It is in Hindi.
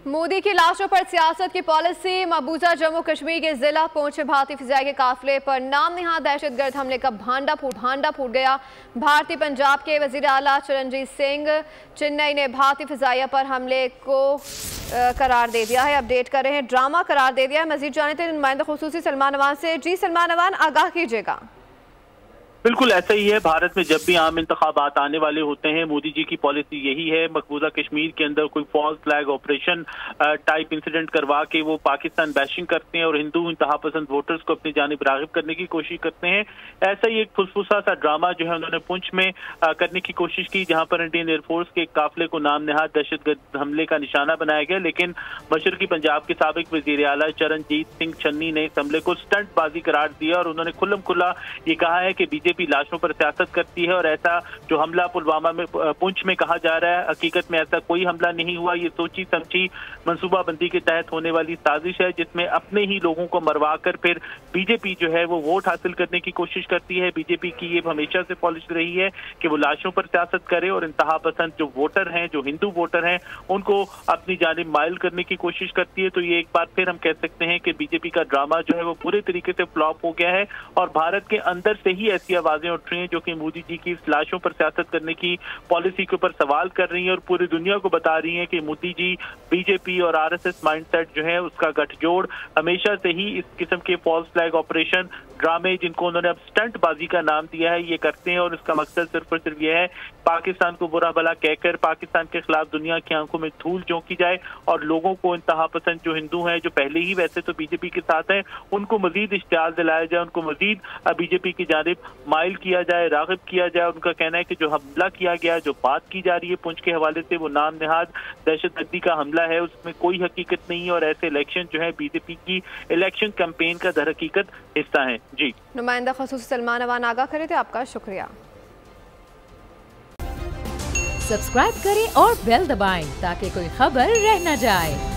मोदी की लाशों पर सियासत की पॉलिसी। मकबूजा जम्मू कश्मीर के जिला पहुंचे भारतीय फिजाई के काफिले पर नाम नहाद दहशतगर्द हमले का भांडा फूट गया। भारतीय पंजाब के वजीर आला चरणजीत सिंह चेन्नई ने भारतीय फिजाइया पर हमले को करार दे दिया है। अपडेट कर रहे हैं, ड्रामा करार दे दिया है। मजीद जानते हैं नुमाइंदा खुसूसी सलमान अवान से। जी सलमान अवान, आगाह कीजिएगा। बिल्कुल ऐसा ही है। भारत में जब भी आम इंतखाबात आने वाले होते हैं, मोदी जी की पॉलिसी यही है, मकबूजा कश्मीर के अंदर कोई false flag operation type incident करवा के वो पाकिस्तान बैशिंग करते हैं और हिंदू इंतहा पसंद वोटर्स को अपनी जानिब रागिब करने की कोशिश करते हैं। ऐसा ही एक फुसफुसा सा ड्रामा जो है उन्होंने पुंछ में करने की कोशिश की, जहां पर इंडियन एयरफोर्स के काफिले को नाम नहाद दहशतगर्द हमले का निशाना बनाया गया। लेकिन मशरकी पंजाब के साबिक वजीर आला चरणजीत सिंह चन्नी ने इस हमले को स्टंटबाजी करार दिया और उन्होंने खुल्लम खुल्ला ये कहा है कि बीजेपी लाशों पर सियासत करती है और ऐसा जो हमला पुलवामा में पुंछ में कहा जा रहा है, हकीकत में ऐसा कोई हमला नहीं हुआ। ये सोची समझी मंसूबाबंदी के तहत होने वाली साजिश है, जिसमें अपने ही लोगों को मरवा कर फिर बीजेपी जो है वो वोट हासिल करने की कोशिश करती है। बीजेपी की ये हमेशा से पॉलिसी रही है कि वो लाशों पर सियासत करे और इंतहा पसंद जो वोटर हैं, जो हिंदू वोटर हैं, उनको अपनी जानिब माइल करने की कोशिश करती है। तो ये एक बार फिर हम कह सकते हैं कि बीजेपी का ड्रामा जो है वो पूरे तरीके से फ्लॉप हो गया है और भारत के अंदर से ही ऐसी आवाजें उठ रही हैं जो कि मोदी जी की इस लाशों पर सियासत करने की पॉलिसी के ऊपर सवाल कर रही हैं और पूरी दुनिया को बता रही हैं कि मोदी जी बीजेपी और आरएसएस माइंडसेट जो है उसका गठजोड़ हमेशा से ही इस किस्म के फॉल्स फ्लैग ऑपरेशन ड्रामे, जिनको उन्होंने अब स्टंटबाजी का नाम दिया है, ये करते हैं और इसका मकसद सिर्फ और सिर्फ ये है पाकिस्तान को बुरा भला कहकर पाकिस्तान के खिलाफ दुनिया की आंखों में धूल झोंकी जाए और लोगों को इंतहा पसंद जो हिंदू हैं, जो पहले ही वैसे तो बीजेपी के साथ हैं, उनको मजीद इश्तियाल दिलाया जाए, उनको मजीद बीजेपी की जानिब माइल किया जाए, रागिब किया जाए। उनका कहना है कि जो हमला किया गया, जो बात की जा रही है पुंछ के हवाले से, वो नाम नहाद दहशतगर्दी का हमला है, उसमें कोई हकीकत नहीं है और ऐसे इलेक्शन जो है बीजेपी की इलेक्शन कैंपेन का दर हकीकत हिस्सा है। जी, नुमाइंदा खुसूसी सलमान अवान आगाह करे थे, आपका शुक्रिया। सब्सक्राइब करें और बेल दबाएं ताकि कोई खबर रह न जाए।